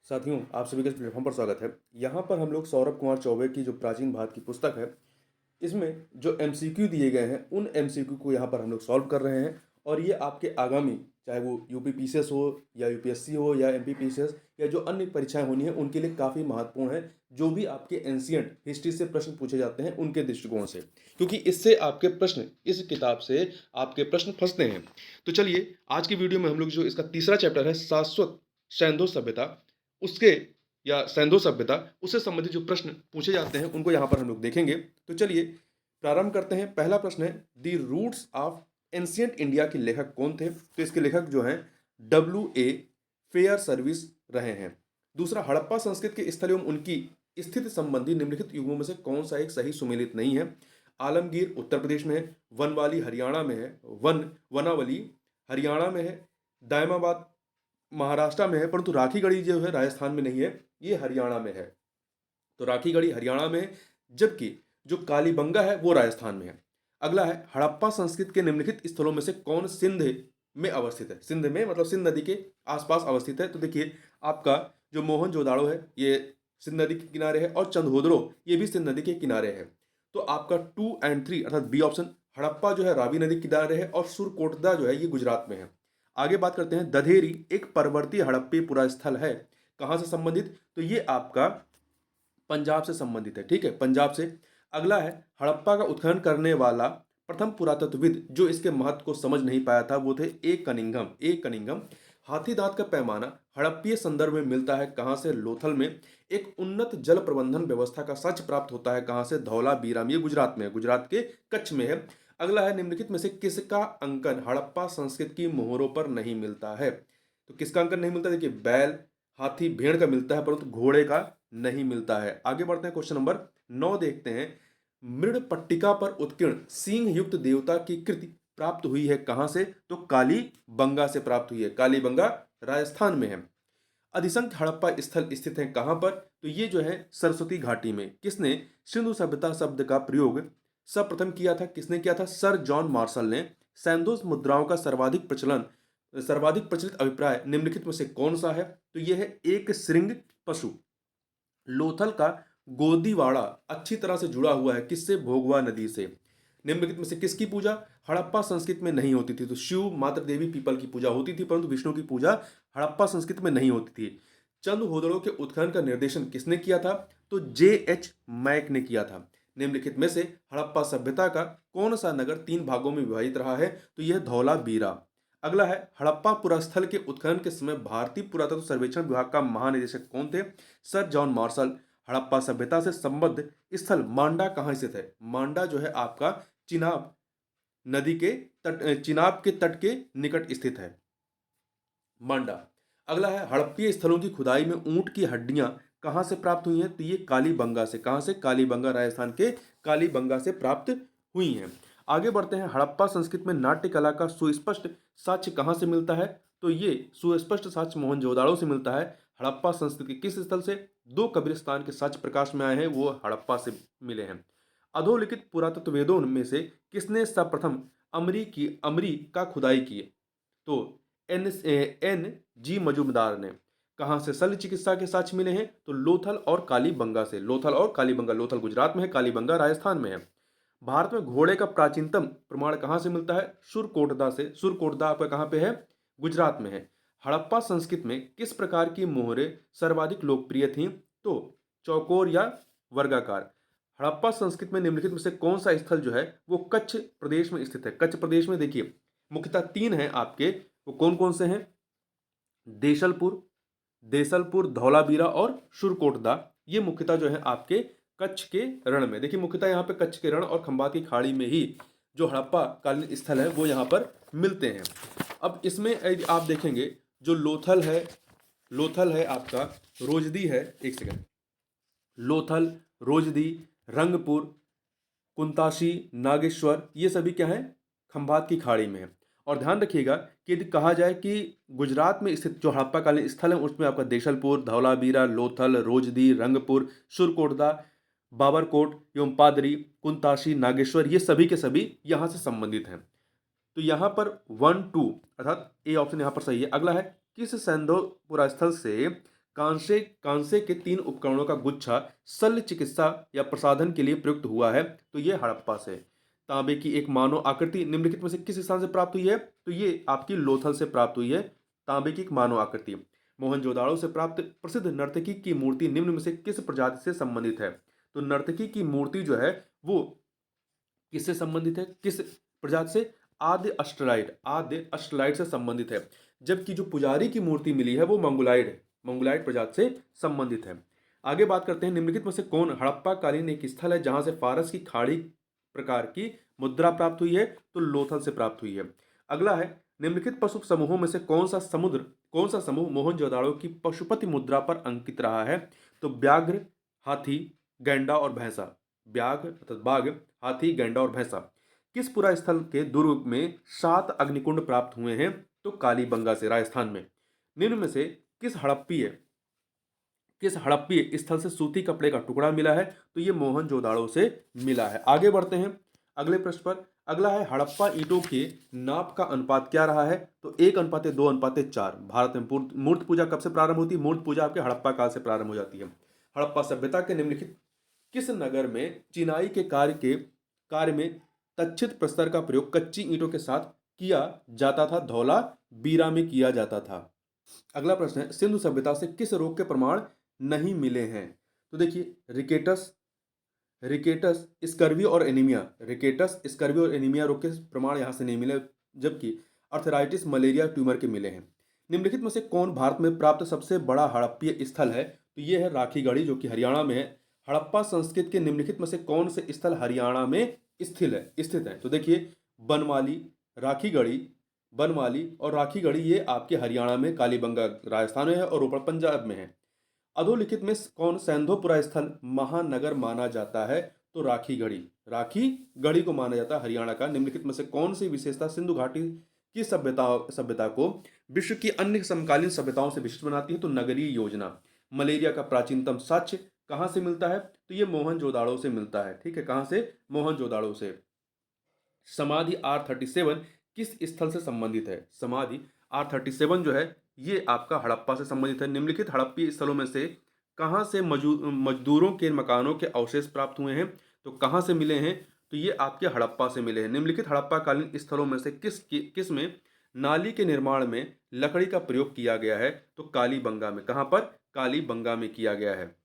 साथियों, आप सभी का इस प्लेटफॉर्म पर स्वागत है। यहाँ पर हम लोग सौरभ कुमार चौबे की जो प्राचीन भारत की पुस्तक है, इसमें जो एमसीक्यू दिए गए हैं, उन एमसीक्यू को यहाँ पर हम लोग सॉल्व कर रहे हैं। और ये आपके आगामी, चाहे वो यूपी पीसीएस हो या यूपीएससी हो या एमपी पीसीएस या जो अन्य परीक्षाएं होनी है, उनके लिए काफ़ी महत्वपूर्ण है। जो भी आपके एंशियंट हिस्ट्री से प्रश्न पूछे जाते हैं, उनके दृष्टिकोण से, क्योंकि इससे आपके प्रश्न, इस किताब से आपके प्रश्न फंसते हैं। तो चलिए, आज की वीडियो में हम लोग जो इसका तीसरा चैप्टर है, शाश्वत सैंधव सभ्यता, उसके या सैंधव सभ्यता, उससे संबंधित जो प्रश्न पूछे जाते हैं, उनको यहाँ पर हम लोग देखेंगे। तो चलिए प्रारंभ करते हैं। पहला प्रश्न है, the roots of ancient India के लेखक कौन थे? तो इसके लेखक जो हैं W.A. फेयर सर्विस रहे हैं। दूसरा, हड़प्पा संस्कृति के स्थल एवं उनकी स्थिति संबंधी निम्नलिखित युगों में से कौन सा एक सही सुमेलित नहीं है? आलमगीर उत्तर प्रदेश में है, वनवाली हरियाणा में है, वनावली हरियाणा में है, दायमाबाद महाराष्ट्र में है, परंतु राखीगढ़ी जो है राजस्थान में नहीं है, ये हरियाणा में है। तो राखीगढ़ी हरियाणा में है, जबकि जो कालीबंगा है वो राजस्थान में है। अगला है, हड़प्पा संस्कृति के निम्नलिखित स्थलों में से कौन सिंध में अवस्थित है? सिंध में मतलब सिंध नदी के आसपास अवस्थित है। तो देखिए, आपका जो मोहनजोदाड़ो है ये सिंध नदी के किनारे है, और चंदहोदड़ो ये भी सिंध नदी के किनारे है। तो आपका 2 और 3 अर्थात बी ऑप्शन, हड़प्पा जो है रावी नदी के किनारे है, और सुरकोटदा जो है ये गुजरात में है। आगे बात करते हैं, दधेरी एक परवर्ती हड़प्पी पुरा स्थल है, कहां से संबंधित? तो ये आपका पंजाब से संबंधित है। ठीक है, पंजाब से। अगला है, हड़प्पा का उत्खनन करने वाला प्रथम पुरातत्वविद जो इसके महत्व को समझ नहीं पाया था, वो थे ए कनिंघम। हाथी दांत का पैमाना हड़प्पीय संदर्भ में मिलता है कहां से? लोथल में। एक उन्नत जल प्रबंधन व्यवस्था का साक्ष्य प्राप्त होता है कहां से? धौलावीरा में, ये गुजरात में है, गुजरात के कच्छ में है। अगला है, निम्नलिखित में से किसका अंकन हड़प्पा संस्कृति की मोहरों पर नहीं मिलता है? तो किसका अंकन नहीं मिलता? देखिए, बैल, हाथी, भेड़ का मिलता है, परंतु घोड़े का नहीं मिलता है। आगे बढ़ते हैं, क्वेश्चन नंबर 9 देखते हैं। मृड पट्टिका पर उत्कीर्ण सिंह युक्त देवता की कृति प्राप्त हुई है कहां से? तो कालीबंगा से प्राप्त हुई है। कालीबंगा राजस्थान में है। अधिसंख्य हड़प्पा स्थल स्थित हैं कहां पर? तो ये जो है सरस्वती घाटी में। किसने सिंधु सभ्यता शब्द का प्रयोग सर्वप्रथम किया था? किसने किया था? सर जॉन मार्शल ने। सैंधव मुद्राओं का सर्वाधिक प्रचलित अभिप्राय निम्नलिखित में से कौन सा है? तो यह है एक श्रृंग पशु। लोथल का गोदीवाड़ा अच्छी तरह से जुड़ा हुआ है किससे? भोगवा नदी से। निम्नलिखित में से किसकी पूजा हड़प्पा संस्कृति में नहीं होती थी? तो शिव, मातृ देवी, पीपल की पूजा होती थी, परंतु विष्णु की पूजा हड़प्पा संस्कृति में नहीं होती थी। चंदहोदड़ो के उत्खनन का निर्देशन किसने किया था? तो J.H. मैक ने किया था। निम्नलिखित में से हड़प्पा सभ्यता का कौन सा नगर 3 भागों में विभाजित रहा है? तो यह धौलावीरा। अगला है, हड़प्पा पुरास्थल के उत्खनन के समय भारतीय पुरातत्व सर्वेक्षण विभाग का महानिदेशक कौन थे? Sir John Marshall. हड़प्पा सभ्यता से संबद्ध स्थल मांडा कहाँ स्थित है? मांडा जो है आपका चिनाब नदी के चिनाब के तट के निकट स्थित है मांडा। अगला है, हड़प्पीय स्थलों की खुदाई में ऊंट की हड्डियां कहां से प्राप्त हुई हैं? तो ये कालीबंगा से। कहां से? कालीबंगा, राजस्थान के कालीबंगा से प्राप्त हुई हैं। आगे बढ़ते हैं, हड़प्पा संस्कृति में नाट्य कला का सुस्पष्ट साक्ष्य कहां से मिलता है? तो ये सुस्पष्ट साक्ष्य मोहनजोदाड़ो से मिलता है। हड़प्पा संस्कृति के किस स्थल से? 2 कब्रिस्तान के साक्ष्य प्रकाश में आए हैं, वो हड़प्पा से मिले हैं। अधोलिखित पुरातत्ववेदों में से किसने सर्वप्रथम अमरी का खुदाई की? तो N.G. मजूमदार ने। कहां से शल्य चिकित्सा के साक्ष्य मिले हैं? तो लोथल और कालीबंगा से। लोथल और कालीबंगा, लोथल गुजरात में है, कालीबंगा राजस्थान में है। भारत में घोड़े का प्राचीनतम प्रमाण कहां से मिलता है? सुरकोटदा से। सुरकोटदा आपका कहां पे है? गुजरात में है। हड़प्पा संस्कृति में किस प्रकार की मोहरें सर्वाधिक लोकप्रिय थीं? तो चौकोर या वर्गाकार। हड़प्पा संस्कृति में निम्नलिखित में से कौन सा स्थल जो है वो कच्छ प्रदेश में स्थित है? कच्छ प्रदेश में देखिए, मुख्यतः 3 हैं आपके, वो कौन कौन से हैं? देसलपुर, धौलावीरा और सुरकोटदा। ये मुख्यतः जो है आपके कच्छ के रण में। देखिए, मुख्यतः यहाँ पे कच्छ के रण और खंबात की खाड़ी में ही जो हड़प्पा कालीन स्थल है वो यहाँ पर मिलते हैं। अब इसमें यदि आप देखेंगे, जो लोथल है आपका, रोजदी है, एक सेकंड, लोथल, रोजदी, रंगपुर, कुंताशी, नागेश्वर, ये सभी क्या है? खंभात की खाड़ी में है। और ध्यान रखिएगा कि यदि कहा जाए कि गुजरात में स्थित जो हड़प्पाकालीन स्थल है, उसमें आपका देशलपुर, धौलावीरा, लोथल, रोजदी, रंगपुर, सुरकोटदा, बाबरकोट एवं पादरी, कुंताशी, नागेश्वर, ये सभी के सभी यहाँ से संबंधित हैं। तो यहाँ पर 1, 2 अर्थात ए ऑप्शन यहाँ पर सही है। अगला है, किस सैंधव पुरास्थल से कांसे कांसे के 3 उपकरणों का गुच्छा शल्य चिकित्सा या प्रसाधन के लिए प्रयुक्त हुआ है, तो ये हड़प्पा से। तांबे की एक मानव आकृति निम्नलिखित में से किस स्थान से प्राप्त हुई है, तो ये आपकी लोथल से प्राप्त हुई है। तांबे की एक मानव आकृति। मोहनजोदाड़ो से प्राप्त प्रसिद्ध नर्तकी की मूर्ति निम्न में से किस प्रजाति से संबंधित है, तो नर्तकी की मूर्ति जो है वो किससे संबंधित है, किस प्रजाति से, आद्य अष्टलाइड से संबंधित है। जबकि जो पुजारी की मूर्ति मिली है वो मंगोलाइड प्रजाति से संबंधित है। आगे बात करते हैं, निम्नलिखित में से कौन हड़प्पा कालीन एक स्थल है जहां से फारस की खाड़ी प्रकार की मुद्रा प्राप्त हुई है, तो लोथल से प्राप्त हुई है। अगला है, निम्नलिखित पशु समूहों में से कौन सा समूह मोहनजोदाड़ो की पशुपति मुद्रा पर अंकित रहा है, तो व्याघ्र, हाथी, गैंडा और भैंसा। व्याघ्र अर्थात बाघ, हाथी, गैंडा और भैंसा। किस पुरा स्थल के दुर्ग में 7 अग्निकुंड प्राप्त हुए हैं, तो कालीबंगा से, राजस्थान में। निम्न में से किस हड़प्पीय स्थल से सूती कपड़े का टुकड़ा मिला है, तो ये मोहनजोदाड़ो से मिला है। आगे बढ़ते हैं अगले प्रश्न पर। अगला है, हड़प्पा ईंटों के नाप का अनुपात क्या रहा है, तो 1:2:4। भारत में मूर्ति पूजा कब से प्रारंभ होती है, मूर्ति पूजा आपके हड़प्पा काल से प्रारंभ हो जाती है। हड़प्पा सभ्यता के निम्नलिखित किस नगर में चिनाई के कार्य में तच्छित प्रस्तर का प्रयोग कच्ची ईंटों के साथ किया जाता था, धौला बीरा में किया जाता था। अगला प्रश्न है, सिंधु सभ्यता से किस रोग के प्रमाण नहीं मिले हैं, तो देखिए रिकेटस स्कर्वी और एनीमिया रोग के प्रमाण यहां से नहीं मिले, जबकि अर्थराइटिस, मलेरिया, ट्यूमर के मिले हैं। निम्नलिखित में से कौन भारत में प्राप्त सबसे बड़ा हड़प्पीय स्थल है, तो यह है राखीगढ़ी, जो कि हरियाणा में है। हड़प्पा संस्कृति के निम्नलिखित में से कौन से स्थल हरियाणा में स्थित है, तो देखिए बनवाली और राखीगढ़ी ये आपके हरियाणा में, कालीबंगा राजस्थान में है और रोपड़ पंजाब में है। अधोलिखित में कौन सैंधोपुरा स्थल महानगर माना जाता है, तो राखीगढ़ी को माना जाता है हरियाणा का। निम्नलिखित में से कौन सी विशेषता सिंधु घाटी की सभ्यता को विश्व की अन्य समकालीन सभ्यताओं से विशिष्ट बनाती है, तो नगरीय योजना। मलेरिया का प्राचीनतम साक्ष्य कहां से मिलता है, तो ये मोहनजोदाड़ो से मिलता है। ठीक है, कहां से, मोहनजोदाड़ो से। समाधि R37 किस स्थल से संबंधित है, समाधि R37 जो है ये आपका हड़प्पा से संबंधित है। निम्नलिखित हड़प्पीय स्थलों में से कहां से मजदूरों के मकानों के अवशेष प्राप्त हुए हैं, तो कहां से मिले हैं, तो ये आपके हड़प्पा से मिले हैं। निम्नलिखित हड़प्पा कालीन स्थलों में से किस में नाली के निर्माण में लकड़ी का प्रयोग किया गया है, तो कालीबंगा में। कहां पर, कालीबंगा में किया गया है।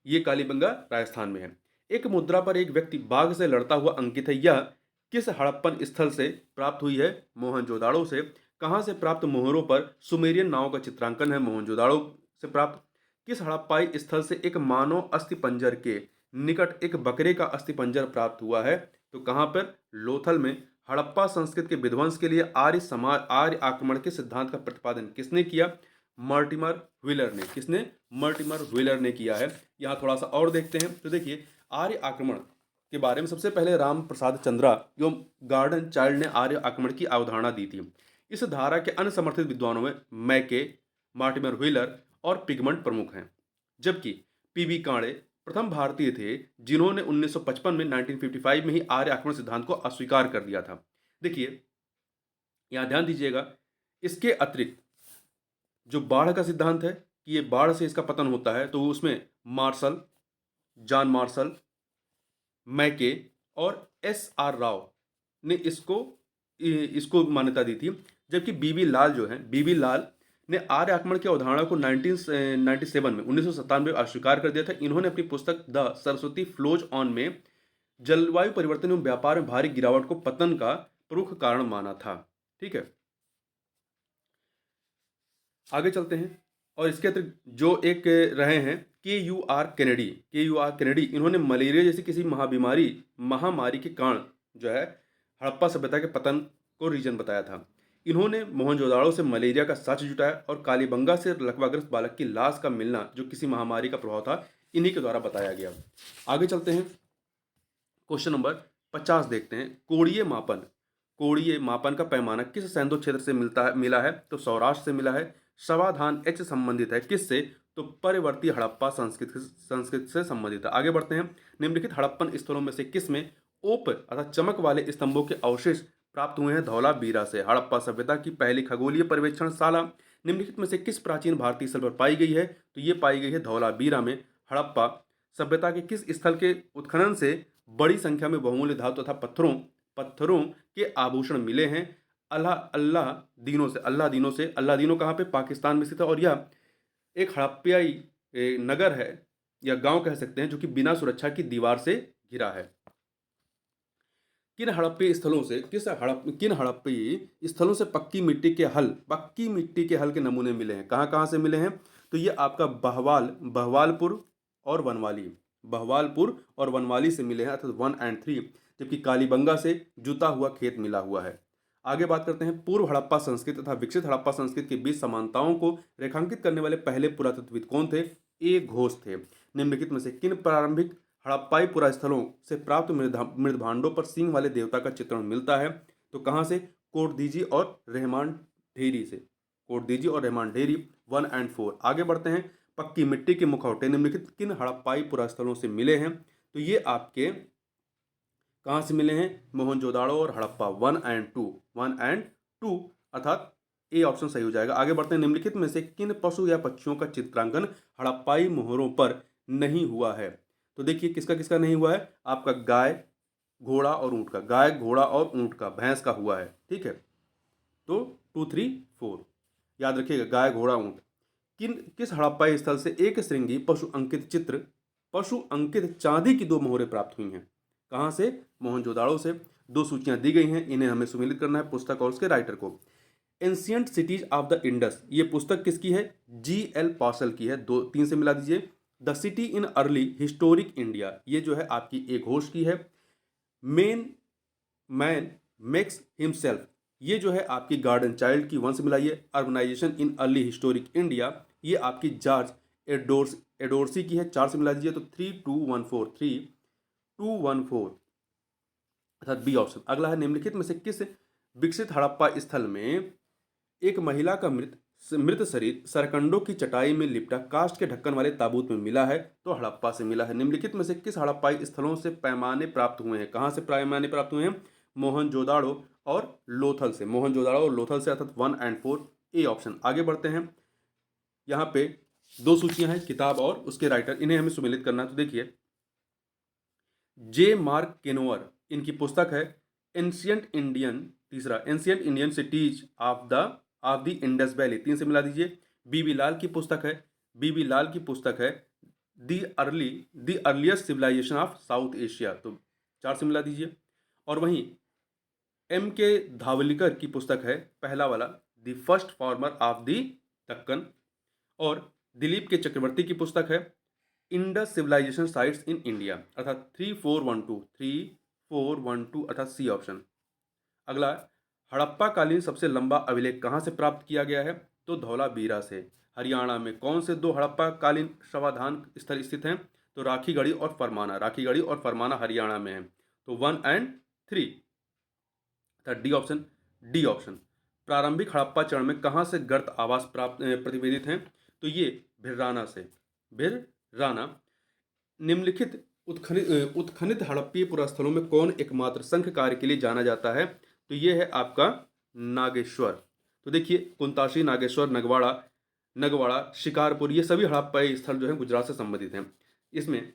ये कालीबंगा राजस्थान में है। एक मुद्रा पर एक व्यक्ति बाघ से लड़ता हुआ अंकित है, यह किस हड़प्पन स्थल से प्राप्त हुई है, मोहनजोदाड़ो से। कहां से प्राप्त मोहरों पर सुमेरियन नावों का चित्रांकन है, मोहनजोदाड़ो से प्राप्त। किस हड़प्पाई स्थल से एक मानव अस्थिपंजर के निकट एक बकरे का अस्थिपंजर प्राप्त हुआ है, तो कहां पर, लोथल में। हड़प्पा संस्कृति के विध्वंस के लिए आर्य आक्रमण के सिद्धांत का प्रतिपादन किसने किया, मर्टिमर व्हीलर ने किया है। यहाँ थोड़ा सा और देखते हैं, तो देखिए आर्य आक्रमण के बारे में सबसे पहले राम प्रसाद चंद्रा एवं गार्डन चाइल्ड ने आर्य आक्रमण की अवधारणा दी थी। इस धारा के अन्य समर्थित विद्वानों में मैके, मार्टिमर व्हीलर और पिगमंट प्रमुख हैं। जबकि पीबी कांडे प्रथम भारतीय थे जिन्होंने 1955 में 1955 में ही आर्य आक्रमण सिद्धांत को अस्वीकार कर दिया था। देखिए यहाँ ध्यान दीजिएगा, इसके अतिरिक्त जो बाढ़ का सिद्धांत है कि ये बाढ़ से इसका पतन होता है, तो उसमें जॉन मार्शल, मैके और SR राव ने इसको मान्यता दी थी। जबकि बीबी लाल ने आर्य आक्रमण की अवधारणा को 1997 में अस्वीकार कर दिया था। इन्होंने अपनी पुस्तक द सरस्वती फ्लोज ऑन में जलवायु परिवर्तन एवं व्यापार में भारी गिरावट को पतन का प्रमुख कारण माना था। ठीक है, आगे चलते हैं। और इसके अतिरिक्त जो एक रहे हैं KUR केनेडी, इन्होंने मलेरिया जैसी किसी महामारी के कारण जो है हड़प्पा सभ्यता के पतन को रीजन बताया था। इन्होंने मोहनजोदाड़ो से मलेरिया का साक्ष्य जुटाया और कालीबंगा से लकवाग्रस्त बालक की लाश का मिलना जो किसी महामारी का प्रभाव था, इन्हीं के द्वारा बताया गया। आगे चलते हैं, क्वेश्चन नंबर 50 देखते हैं। कोणीय मापन का पैमाना किस सैंधो क्षेत्र से मिला है, तो सौराष्ट्र से मिला है। समाधान H संबंधित है किससे, तो परिवर्ती हड़प्पा संस्कृति से संबंधित है। आगे बढ़ते हैं, निम्नलिखित हड़प्पन स्थलों में से किसमें ओप अर्थात चमक वाले स्तंभों के अवशेष प्राप्त हुए हैं, धौला बीरा से। हड़प्पा सभ्यता की पहली खगोलीय पर्यवेक्षणशाला निम्नलिखित में से किस प्राचीन भारतीय स्थल पर पाई गई है? तो ये पाई गई है धौलावीरा में। हड़प्पा सभ्यता के किस स्थल के उत्खनन से बड़ी संख्या में बहुमूल्य धातु तथा पत्थरों पत्थरों के आभूषण मिले हैं? अल्लाह दीनों से। अल्लाह दीनों कहाँ पे? पाकिस्तान में स्थित है, और यह एक हड़प्पियाई नगर है या गांव कह सकते हैं, जो कि बिना सुरक्षा की दीवार से घिरा है। किन हड़प्पी स्थलों से पक्की मिट्टी के हल के नमूने मिले हैं? कहाँ कहाँ से मिले हैं? तो ये आपका बहवालपुर और वनवाली से मिले हैं, अर्थात 1 और 3। जबकि कालीबंगा से जुता हुआ खेत मिला हुआ है। आगे बात करते हैं, पूर्व हड़प्पा संस्कृति तथा विकसित हड़प्पा संस्कृति के बीच समानताओं को रेखांकित करने वाले पहले पुरातत्वविद कौन थे? ए घोष थे। निम्नलिखित में से किन प्रारंभिक हड़प्पाई पुरास्थलों से प्राप्त मृदभांडों पर सींग वाले देवता का चित्रण मिलता है? तो कहाँ से? कोटदीजी और रहमान ढेरी से। कोटदीजी और रहमान ढेरी 1 और 4। आगे बढ़ते हैं, पक्की मिट्टी के मुखौटे निम्नलिखित किन हड़प्पाई पुरास्थलों से मिले हैं? तो ये आपके कहाँ से मिले हैं? मोहनजोदाड़ो और हड़प्पा 1 और 2 अर्थात ए ऑप्शन सही हो जाएगा। आगे बढ़ते हैं, निम्नलिखित में से किन पशु या पक्षियों का चित्रांकन हड़प्पाई मोहरों पर नहीं हुआ है? तो देखिए किसका किसका नहीं हुआ है? आपका गाय घोड़ा और ऊंट का, भैंस का हुआ है। ठीक है, तो 2, 3, 4 याद रखिएगा, गाय घोड़ा ऊंट। किस हड़प्पाई स्थल से एक श्रृंगी पशु अंकित चांदी की 2 मोहरें प्राप्त हुई हैं? कहाँ से? मोहनजोदाड़ो से। 2 सूचियां दी गई हैं, इन्हें हमें सुमेलित करना है पुस्तक और उसके राइटर को। Ancient cities of the Indus, ये पुस्तक किसकी है? G.L. पार्सल की है। 2-3 से मिला दीजिए। The city in early historic India, ये जो है आपकी एक घोष की है। मैन मेक्स हिमसेल्फ, ये जो है आपकी गार्डन चाइल्ड की 1 से मिलाइए। Urbanisation in early historic India, ये आपकी जॉर्ज एडोर्सी की है। 4 से मिला दीजिए, तो 3-2-1-4 अर्थात बी ऑप्शन। अगला है, निम्नलिखित में से किस विकसित हड़प्पा स्थल में एक महिला का मृत शरीर सरकंडों की चटाई में लिपटा काष्ठ के ढक्कन वाले ताबूत में मिला है? तो हड़प्पा से मिला है। निम्नलिखित में से किस हड़प्पाई स्थलों से पैमाने प्राप्त हुए हैं? कहाँ से पैमाने प्राप्त हुए हैं? मोहनजोदाड़ो और लोथल से। अर्थात 1 और 4 ए ऑप्शन। आगे बढ़ते हैं, यहाँ पे 2 सूचियां हैं, किताब और उसके राइटर, इन्हें हमें सुमेलित करना है। तो देखिए, जे मार्क केनोअर, इनकी पुस्तक है ancient Indian cities of the Indus valley. 3 से मिला दीजिए। बीबी लाल की पुस्तक है the earliest civilisation of South Asia, तो 4 से मिला दीजिए। और वहीं एम के धावलिकर की पुस्तक है पहला वाला the first farmer of the Deccan. और दिलीप के चक्रवर्ती की पुस्तक है Indus civilisation sites in India, अर्थात 3-4-1-2 अर्थात सी ऑप्शन। अगला, हड़प्पा कालीन सबसे लंबा अभिलेख कहाँ से प्राप्त किया गया है? तो धौलावीरा से। हरियाणा में कौन से 2 हड़प्पा कालीन शवाधान स्थल स्थित हैं? तो राखीगढ़ी और फरमाना हरियाणा में है। तो 1 और 3 अर्थात डी ऑप्शन। प्रारंभिक हड़प्पा चरण में कहाँ से गर्त आवास प्रतिवेदित हैं? तो ये भिरराना। निम्नलिखित उत्खनित हड़प्पीय पुरास्थलों में कौन एकमात्र संख कार्य के लिए जाना जाता है? तो ये है आपका नागेश्वर। तो देखिए, कुंताशी, नागेश्वर, नगवाड़ा, शिकारपुर, ये सभी हड़प्पाई स्थल जो है गुजरात से संबंधित हैं। इसमें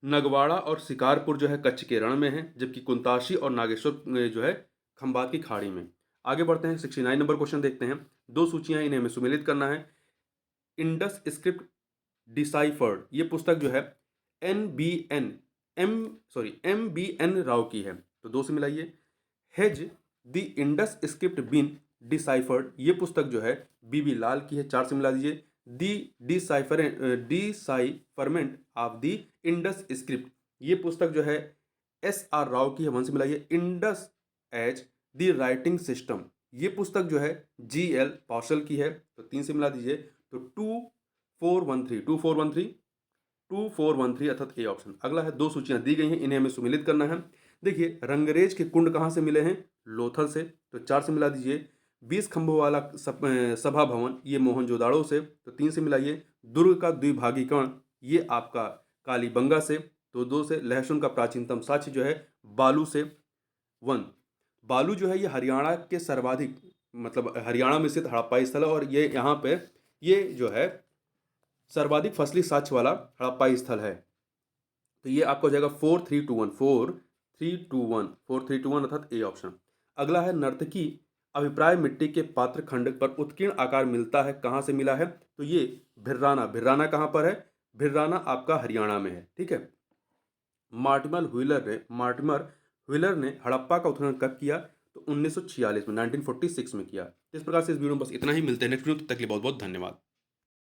नगवाड़ा और शिकारपुर जो है कच्छ के रण में है, जबकि कुंताशी और नागेश्वर जो है खंबात की खाड़ी में। आगे बढ़ते हैं, 69 नंबर क्वेश्चन देखते हैं। 2 सूचियां, इन्हें हमें सुमेलित करना है। इंडस स्क्रिप्ट डिसाइफर्ड, ये पुस्तक जो है MBN राव की है, तो 2 से मिलाइए। Has the Indus script been deciphered, ये पुस्तक जो है बीबी लाल की है। 4 से मिला दीजिए। डिसाइफरमेंट ऑफ द इंडस स्क्रिप्ट, ये पुस्तक जो है SR राव की है। 1 से मिलाइए। Indus as the writing system, ये पुस्तक जो है GL पार्सल की है, तो 3 से मिला दीजिए। तो 2413 अर्थात ए ऑप्शन। अगला है, 2 सूचियां दी गई हैं, इन्हें हमें सुमेलित करना है। देखिए, रंगरेज के कुंड कहाँ से मिले हैं? लोथल से, तो 4 से मिला दीजिए। 20 खंभों वाला सभा भवन, ये मोहनजोदाड़ो से, तो 3 से मिलाइए। दुर्ग का द्विभागीकरण, ये आपका कालीबंगा से, तो 2 से। लहसुन का प्राचीनतम साक्ष्य जो है बालू से, 1। बालू जो है ये हरियाणा के सर्वाधिक मतलब हरियाणा में स्थित हड़प्पा स्थल है, और ये यहाँ पे ये जो है सर्वाधिक फसली साक्ष्य वाला हड़प्पा स्थल है। तो ये आपका हो जाएगा 4321, 4321, 4321 अर्थात ए ऑप्शन। अगला है नर्तकी अभिप्राय मिट्टी के पात्र खंड पर उत्कीर्ण आकार मिलता है, कहाँ से मिला है? तो ये भिर्राना, भिर्राना कहाँ पर है? भिर्राना आपका हरियाणा में है, ठीक है। मार्टिमर व्हीलर ने हड़प्पा का उत्खनन कब किया? तो 1946 में, 1946 में किया। इस प्रकार से इस वीडियो में बस इतना ही। मिलते हैं नेक्स्ट वीडियो, तब तक के लिए बहुत बहुत धन्यवाद।